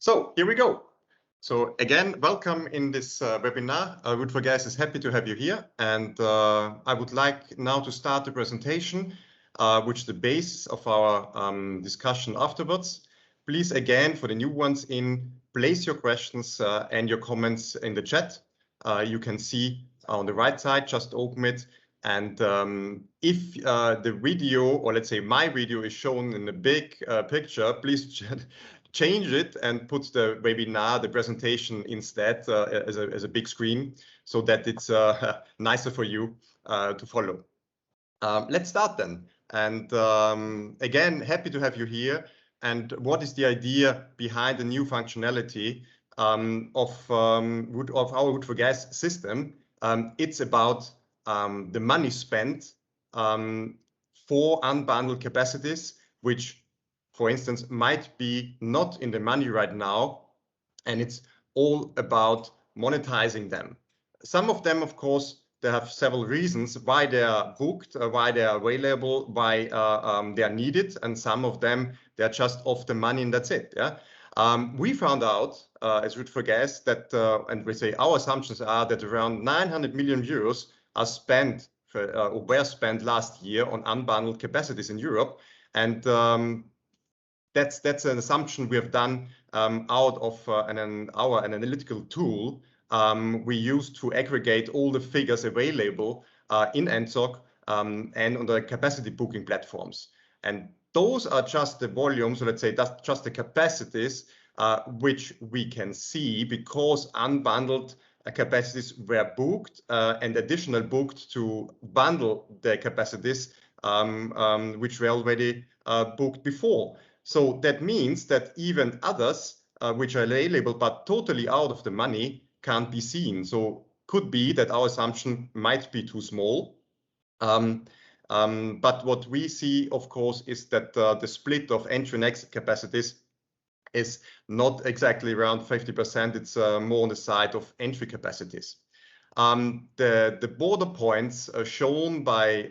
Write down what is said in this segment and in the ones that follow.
So here we go. So again, welcome in this webinar. Route4Gas is happy to have you here. And I would like now to start the presentation, which is the basis of our discussion afterwards. Please, again, for the new ones place your questions and your comments in the chat. You can see on the right side, just open it. And if the video, or let's say my video, is shown in a big picture, please change it and put the webinar, the presentation instead as a big screen, so that it's nicer for you to follow. Let's start then. And again, happy to have you here. And what is the idea behind the new functionality of our Route4Gas system? It's about the money spent for unbundled capacities, which, for instance, might be not in the money right now, and it's all about monetizing them. Some of them, of course, they have several reasons why they are booked, why they are available, why they are needed, and some of them, they're just off the money and that's it. Yeah. We found out as Route4Gas that, and we say our assumptions are that around 900 million euros are spent or were spent last year on unbundled capacities in Europe, and that's an assumption we have done out of our analytical tool we use to aggregate all the figures available in NSOC and on the capacity booking platforms. And those are just the volumes, so let's say that's just the capacities which we can see because unbundled capacities were booked and additional booked to bundle the capacities which were already booked before. So that means that even others which are available but totally out of the money can't be seen. So could be that our assumption might be too small. But what we see, of course, is that the split of entry and exit capacities is not exactly around 50%. It's more on the side of entry capacities. The border points are shown by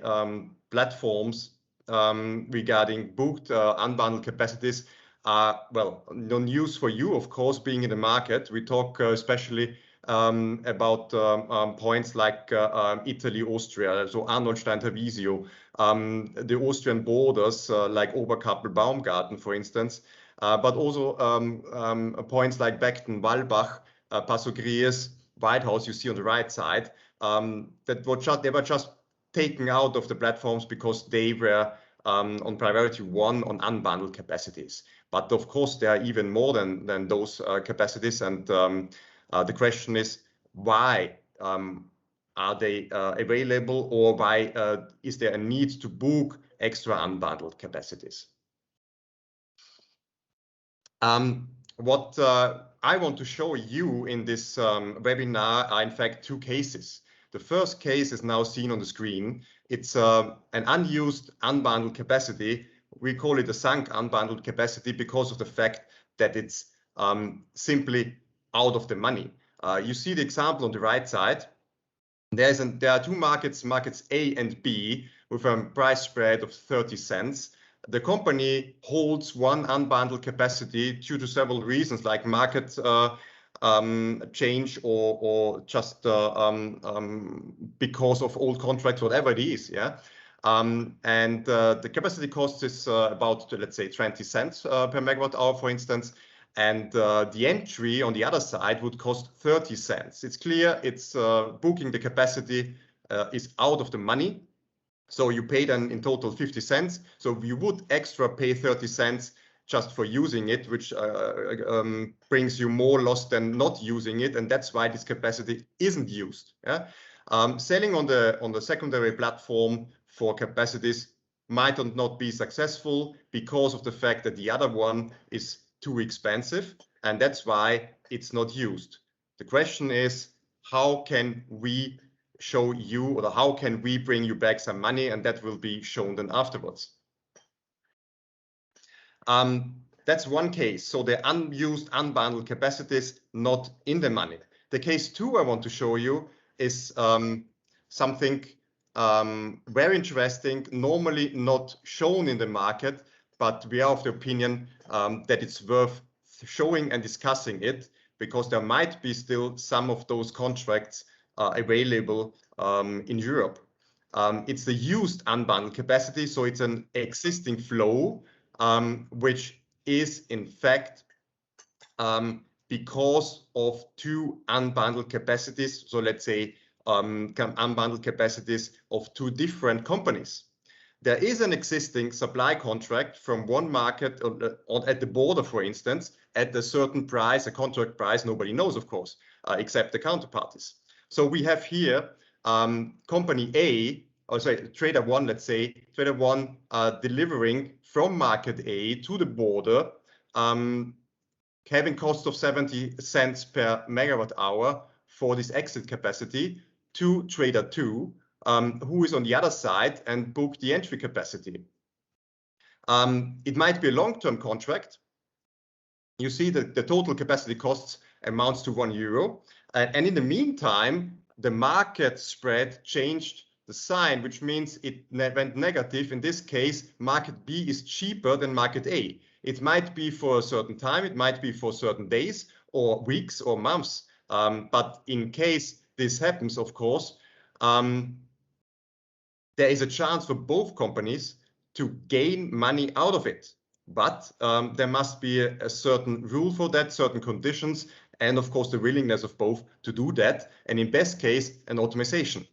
platforms regarding booked unbundled capacities are, well, no news for you, of course, being in the market. We talk especially about points like Italy, Austria, so Arnoldstein, Treviso, the Austrian borders like Oberkappel, Baumgarten, for instance, but also points like Beckton, Walbach, Passo Gries, White House, you see on the right side, they were just taken out of the platforms because they were on priority one on unbundled capacities. But of course, there are even more than those capacities. And the question is, why are they available, or why is there a need to book extra unbundled capacities? What I want to show you in this webinar are in fact two cases. The first case is now seen on the screen. It's an unused unbundled capacity. We call it a sunk unbundled capacity because of the fact that it's simply out of the money. You see the example on the right side. There are two markets A and B, with a price spread of 30 cents. The company holds one unbundled capacity due to several reasons, like market change or just because of old contracts, whatever it is. Yeah. And the capacity cost is about, let's say, 20 cents per megawatt hour, for instance. And the entry on the other side would cost 30 cents. It's clear it's booking the capacity is out of the money. So you pay then in total 50 cents. So you would extra pay 30 cents just for using it, which brings you more loss than not using it. And that's why this capacity isn't used. Yeah? Selling on the secondary platform for capacities might not be successful because of the fact that the other one is too expensive, and that's why it's not used. The question is, how can we show you, or how can we bring you back some money? And that will be shown then afterwards. That's one case. So the unused unbundled capacities not in the money. The case two I want to show you is something very interesting, normally not shown in the market, but we are of the opinion that it's worth showing and discussing it because there might be still some of those contracts available in Europe. It's the used unbundled capacity, so it's an existing flow which is in fact because of two unbundled capacities. So let's say unbundled capacities of two different companies. There is an existing supply contract from one market at the border, for instance, at a certain price, a contract price nobody knows, of course, except the counterparties. So we have here company A, or sorry, trader one, let's say, trader one delivering from market A to the border, having cost of 70 cents per megawatt hour for this exit capacity to trader 2, who is on the other side and book the entry capacity. It might be a long-term contract. You see that the total capacity costs amounts to €1. And in the meantime, the market spread changed the sign, which means it went negative. In this case, market B is cheaper than market A. It might be for a certain time, it might be for certain days or weeks or months. But in case this happens, of course, there is a chance for both companies to gain money out of it. But there must be a certain rule for that, certain conditions, and of course the willingness of both to do that. And in best case, an optimization.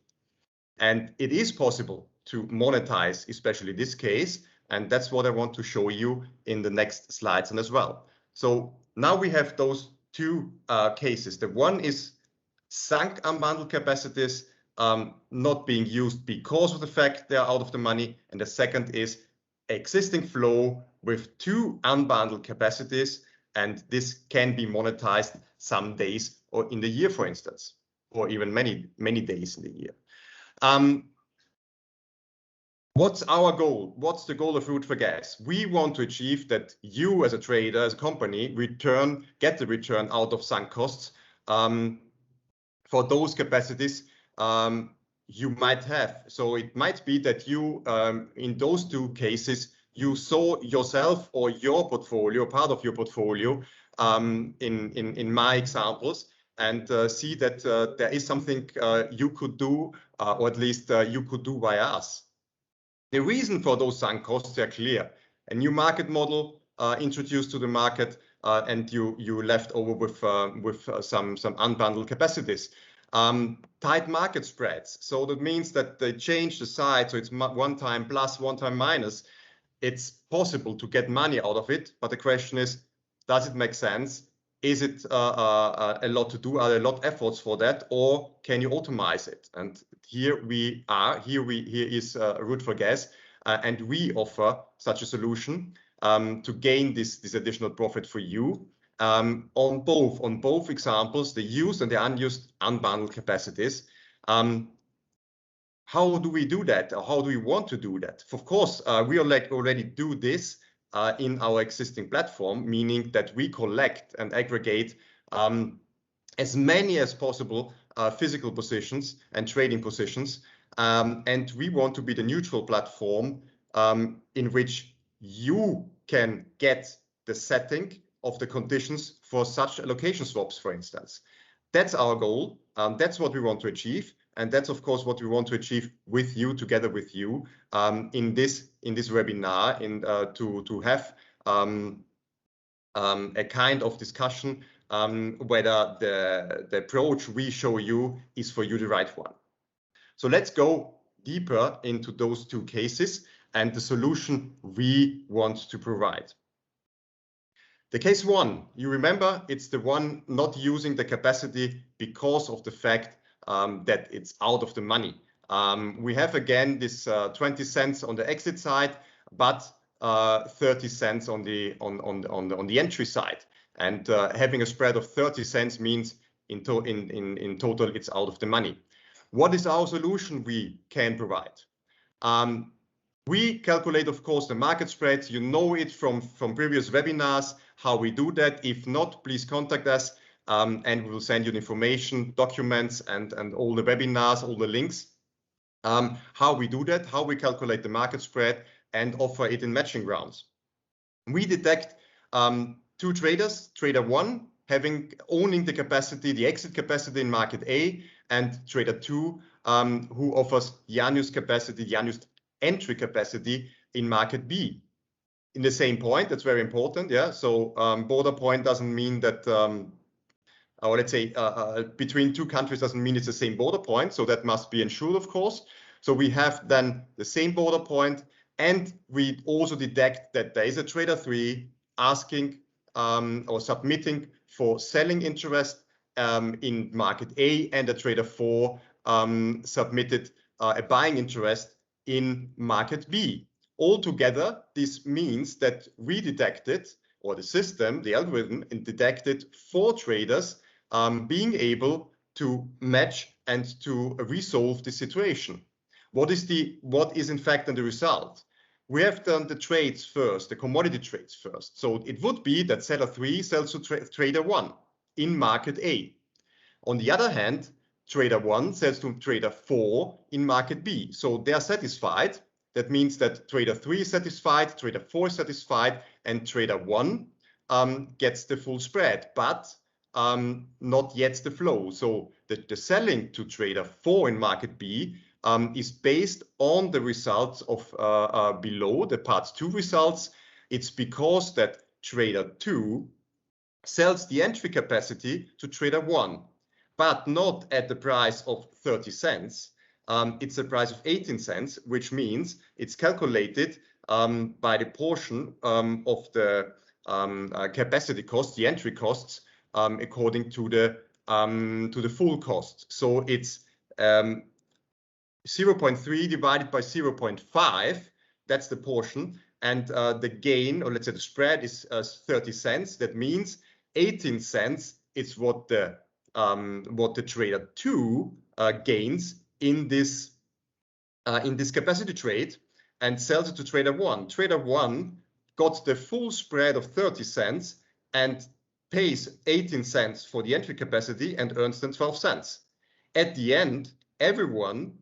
And it is possible to monetize, especially this case. And that's what I want to show you in the next slides and as well. So now we have those two cases. The one is sunk unbundled capacities not being used because of the fact they are out of the money. And the second is existing flow with two unbundled capacities. And this can be monetized some days or in the year, for instance, or even many days in the year. What's our goal? What's the goal of Route4Gas? We want to achieve that you as a trader, as a company, get the return out of sunk costs for those capacities you might have. So it might be that you, in those two cases, you saw yourself or your portfolio, part of your portfolio, in my examples, and see that there is something you could do, or at least you could do via us. The reason for those sunk costs are clear. A new market model introduced to the market, and you left over with some unbundled capacities. Tight market spreads. So that means that they change the side, so it's one time plus, one time minus. It's possible to get money out of it, but the question is, does it make sense? Is it a lot to do? Are there a lot of efforts for that, or can you automate it? And here we are. Here is Route4Gas, and we offer such a solution to gain this additional profit for you on both examples, the used and the unused unbundled capacities. How do we do that? Or how do we want to do that? Of course, we already do this in our existing platform, meaning that we collect and aggregate as many as possible physical positions and trading positions. And we want to be the neutral platform in which you can get the setting of the conditions for such allocation swaps, for instance. That's our goal. That's what we want to achieve. And that's, of course, what we want to achieve with you, together with you, in this webinar, to have a kind of discussion whether the approach we show you is for you the right one. So let's go deeper into those two cases and the solution we want to provide. The case one, you remember, it's the one not using the capacity because of the fact that it's out of the money. We have again this 20 cents on the exit side, but 30 cents on the entry side. And having a spread of 30 cents means in total it's out of the money. What is our solution we can provide? We calculate, of course, the market spreads. You know it from previous webinars, how we do that. If not, please contact us and we will send you the information, documents, and all the webinars, all the links, how we do that, how we calculate the market spread and offer it in matching rounds. We detect two traders, trader 1 owning the capacity, the exit capacity in market A, and trader 2 who offers the unused capacity, the unused entry capacity in market B. In the same point, that's very important, yeah. So border point doesn't mean that, or let's say between two countries doesn't mean it's the same border point, so that must be ensured, of course. So we have then the same border point, and we also detect that there is a trader 3 asking or submitting for selling interest in market A, and a trader 4 submitted a buying interest in market B. Altogether, this means that we detected, or the system, the algorithm, detected 4 traders being able to match and to resolve the situation. What is in fact the result? We have done the trades first, the commodity trades first. So it would be that seller 3 sells to trader 1 in market A. On the other hand, trader 1 sells to trader 4 in market B. So they are satisfied. That means that trader 3 is satisfied, trader 4 is satisfied, and trader 1 gets the full spread, but not yet the flow. So the selling to trader 4 in market B is based on the results of below, the part 2 results. It's because that trader 2 sells the entry capacity to trader 1, but not at the price of 30 cents. It's a price of 18 cents, which means it's calculated by the portion of the capacity cost, the entry costs, according to the full cost. So it's 0.3 divided by 0.5, that's the portion, and the gain, or let's say the spread, is 30 cents. That means 18 cents is what the trader 2 gains in this capacity trade, and sells it to trader 1. Trader 1 got the full spread of 30 cents and pays 18 cents for the entry capacity and earns then 12 cents. At the end, everyone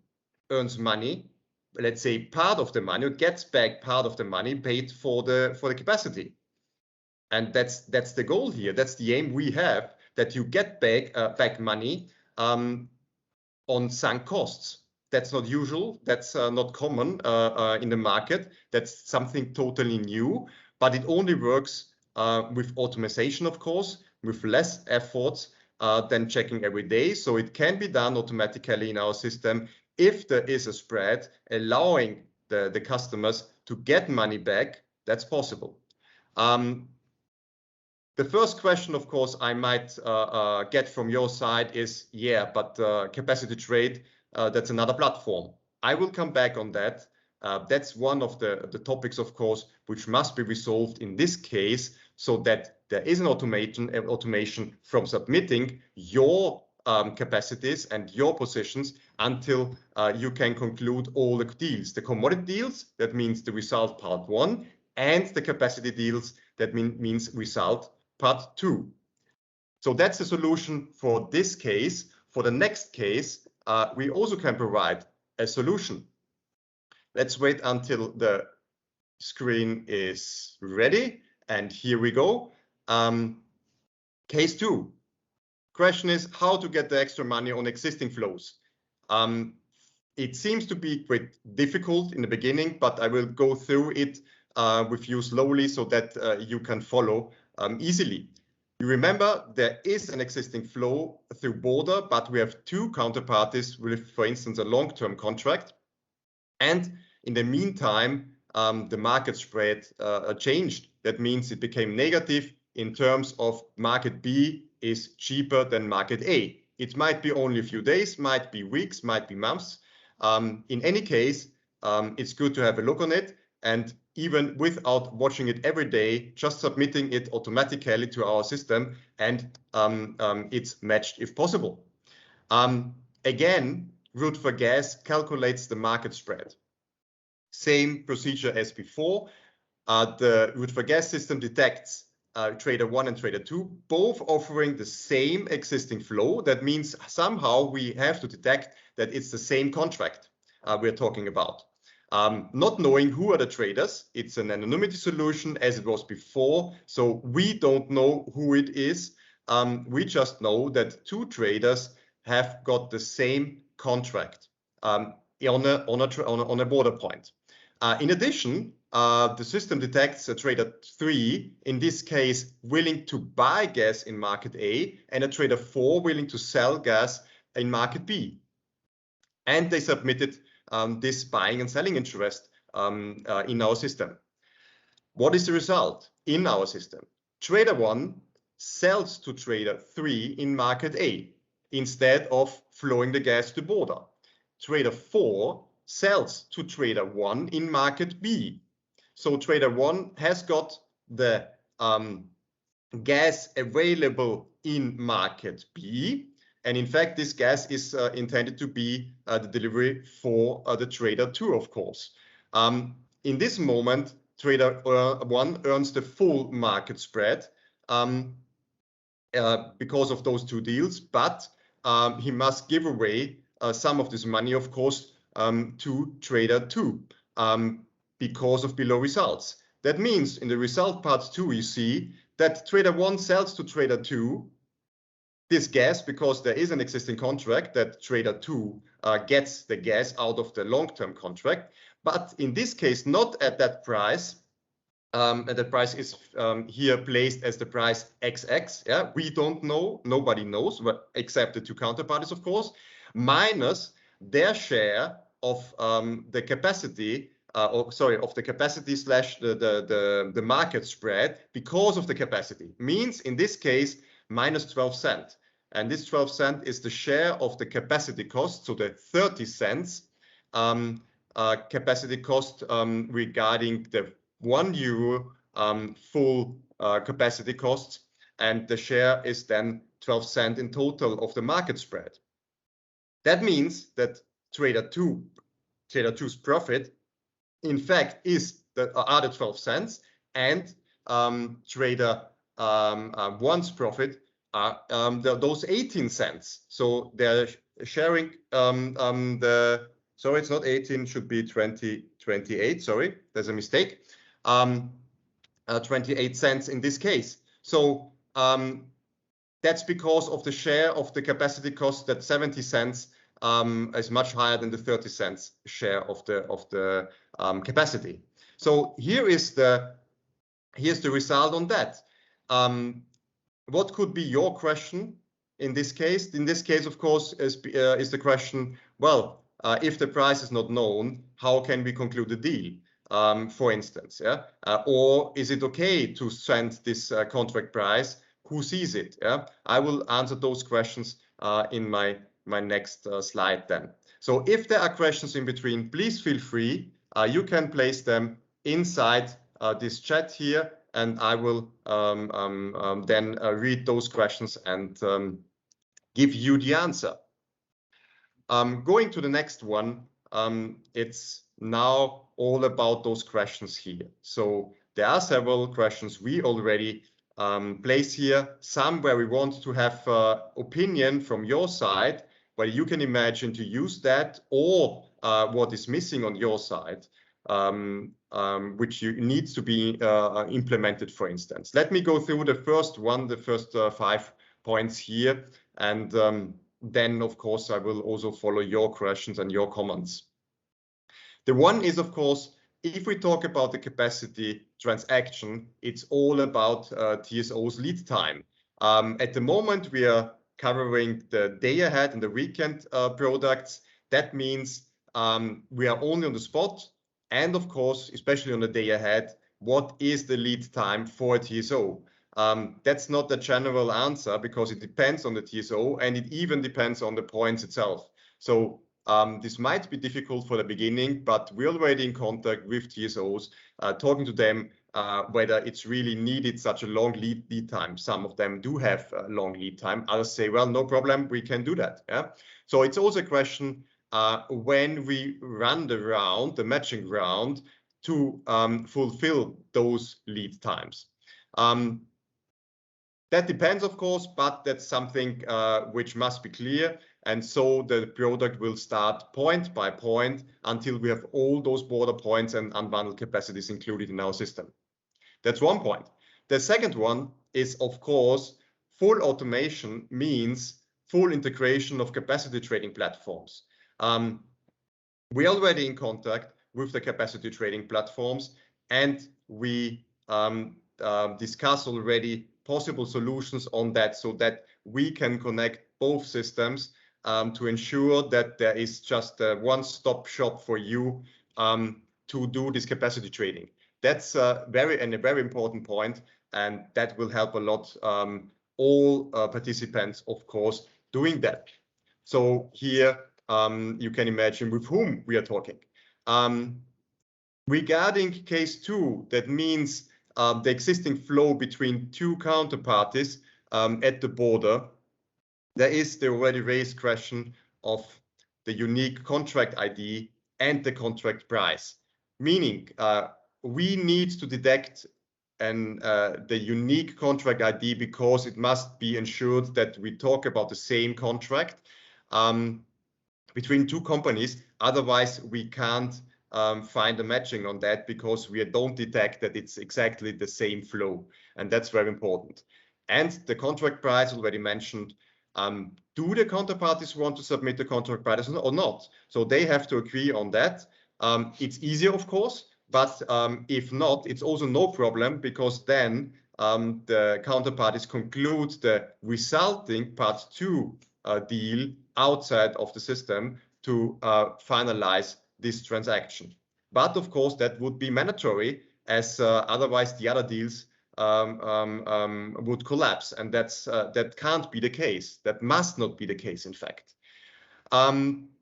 earns money, let's say part of the money, or gets back part of the money paid for the capacity. And that's the goal here. That's the aim we have, that you get back money on sunk costs. That's not usual. That's not common in the market. That's something totally new, but it only works with automation, of course, with less efforts than checking every day. So it can be done automatically in our system if there is a spread allowing the customers to get money back. That's possible. The first question, of course, I might get from your side is, yeah, but capacity trade, that's another platform. I will come back on that. That's one of the topics, of course, which must be resolved in this case, so that there is an automation from submitting your capacities and your positions until you can conclude all the deals. The commodity deals, that means the result part 1, and the capacity deals, that means result part 2. So that's the solution for this case. For the next case, we also can provide a solution. Let's wait until the screen is ready, and here we go. Case 2. Question is how to get the extra money on existing flows. It seems to be quite difficult in the beginning, but I will go through it with you slowly so that you can follow easily. You remember there is an existing flow through border, but we have two counterparties with, for instance, a long-term contract. And in the meantime, the market spread changed. That means it became negative in terms of market B is cheaper than market A. It might be only a few days, might be weeks, might be months. In any case, it's good to have a look on it, and even without watching it every day, just submitting it automatically to our system, and it's matched if possible. Again, Route4Gas calculates the market spread. Same procedure as before. The Route4Gas system detects trader 1 and trader 2, both offering the same existing flow. That means somehow we have to detect that it's the same contract we're talking about. Not knowing who are the traders, it's an anonymity solution as it was before, so we don't know who it is. We just know that two traders have got the same contract on a border point. In addition, the system detects a trader 3, in this case, willing to buy gas in market A, and a trader 4 willing to sell gas in market B. And they submitted this buying and selling interest in our system. What is the result in our system? Trader 1 sells to trader 3 in market A instead of flowing the gas to border. Trader 4 sells to trader 1 in market B. So trader 1 has got the gas available in market B. And in fact, this gas is intended to be the delivery for the trader 2, of course. In this moment, trader 1 earns the full market spread because of those two deals, but he must give away some of this money, of course, to trader 2 because of below results. That means in the result part 2, you see that trader 1 sells to trader 2 this gas because there is an existing contract that trader 2 gets the gas out of the long-term contract. But in this case, not at that price. And the price is here placed as the price XX. Yeah, we don't know, nobody knows, but except the two counterparties, of course, minus their share of the capacity. Of the capacity slash the market spread because of the capacity. Means in this case minus 12 cents, and this 12 cents is the share of the capacity cost, so the 30 cents capacity cost regarding the €1 full capacity costs, and the share is then 12 cents in total of the market spread. That means that trader 2's profit in fact is the 12 cents, and trader 1's profit are those 18 cents. So they're sharing sorry, it's not 18, should be 28. Sorry, there's a mistake. 28 cents in this case. So that's because of the share of the capacity cost, that 70 cents is much higher than the 30 cents share of the capacity. So here's the result on that. What could be your question in this case? In this case, of course, is the question, well, if the price is not known, how can we conclude the deal? For instance, yeah, or is it okay to send this contract price? Who sees it? Yeah, I will answer those questions in my next slide then. So if there are questions in between, please feel free. You can place them inside this chat here, and I will then read those questions and give you the answer. Going to the next one, it's now all about those questions here. So there are several questions we already place here, some where we want to have opinion from your side, where you can imagine to use that, or what is missing on your side, which needs to be implemented, for instance. Let me go through the first 5 points here, and then, of course, I will also follow your questions and your comments. The one is, of course, if we talk about the capacity transaction, it's all about TSO's lead time. At the moment, we are covering the day ahead and the weekend products. That means we are only on the spot. And of course, especially on the day ahead, what is the lead time for a TSO? That's not the general answer, because it depends on the TSO, and it even depends on the points itself. So this might be difficult for the beginning, but we're already in contact with TSOs, talking to them whether it's really needed such a long lead time. Some of them do have a long lead time. Others say, well, no problem, we can do that. Yeah. So it's also a question when we run the matching round to fulfill those lead times. That depends, of course, but that's something which must be clear. And so the product will start point by point until we have all those border points and unbundled capacities included in our system. That's one point. The second one is, of course, full automation means full integration of capacity trading platforms. We're already in contact with the capacity trading platforms, and we discuss already possible solutions on that so that we can connect both systems to ensure that there is just a one-stop shop for you to do this capacity trading. That's a very important point, and that will help a lot all participants, of course, doing that. So here you can imagine with whom we are talking. Regarding case 2, that means the existing flow between two counterparties at the border. There is the already raised question of the unique contract ID and the contract price, meaning we need to detect the unique contract ID because it must be ensured that we talk about the same contract between two companies. Otherwise, we can't find a matching on that because we don't detect that it's exactly the same flow. And that's very important. And the contract price already mentioned. Do the counterparties want to submit the contract price or not? So they have to agree on that. It's easier, of course, but if not, it's also no problem because then the counterparties conclude the resulting part 2 deal outside of the system to finalize this transaction. But of course, that would be mandatory, as otherwise the other deals would collapse, and that can't be the case. That must not be the case, in fact.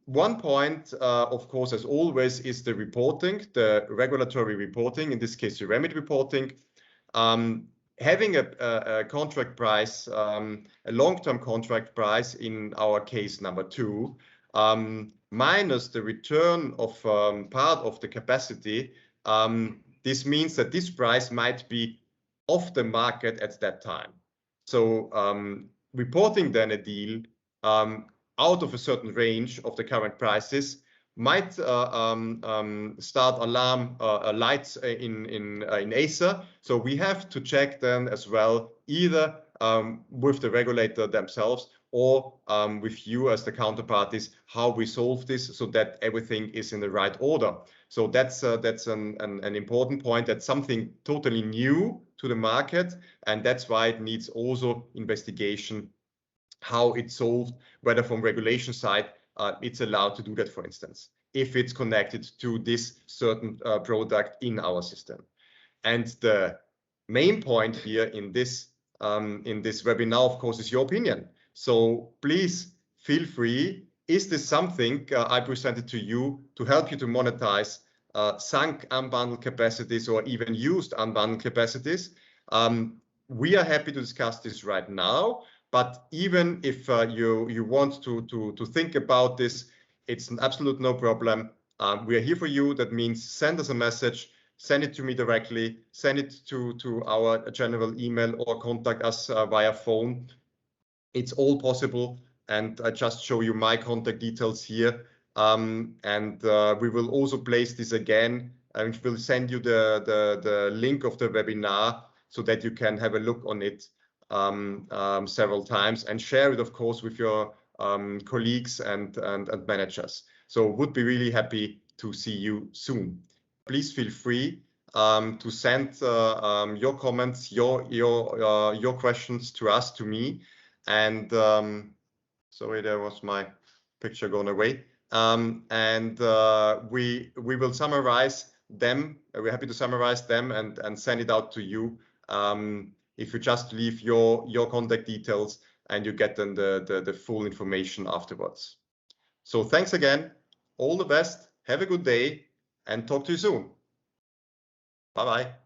One point, of course, as always, is the reporting, the regulatory reporting, in this case, the remit reporting. Having a contract price, a long-term contract price in our case number 2, minus the return of part of the capacity, this means that this price might be off the market at that time. So reporting then a deal out of a certain range of the current prices might start alarm lights in Acer. So we have to check then as well, either with the regulator themselves or with you as the counterparties, how we solve this so that everything is in the right order. So that's an important point. That's something totally new to the market, and that's why it needs also investigation, how it's solved, whether from regulation side it's allowed to do that, for instance, if it's connected to this certain product in our system. And the main point here in this webinar, of course, is your opinion. So please feel free. Is this something I presented to you to help you to monetize sunk unbundled capacities or even used unbundled capacities? We are happy to discuss this right now. But even if you want to think about this, it's an absolute no problem. We are here for you. That means send us a message, send it to me directly, send it to our general email, or contact us via phone. It's all possible. And I just show you my contact details here. We will also place this again, and we'll send you the link of the webinar so that you can have a look on it several times and share it, of course, with your colleagues and managers. So would be really happy to see you soon. Please feel free to send your comments, your questions to us, to me. And sorry, there was my picture going away. We will summarize them. We're happy to summarize them and send it out to you. If you just leave your contact details, and you get then the full information afterwards. So thanks again. All the best. Have a good day, and talk to you soon. Bye-bye.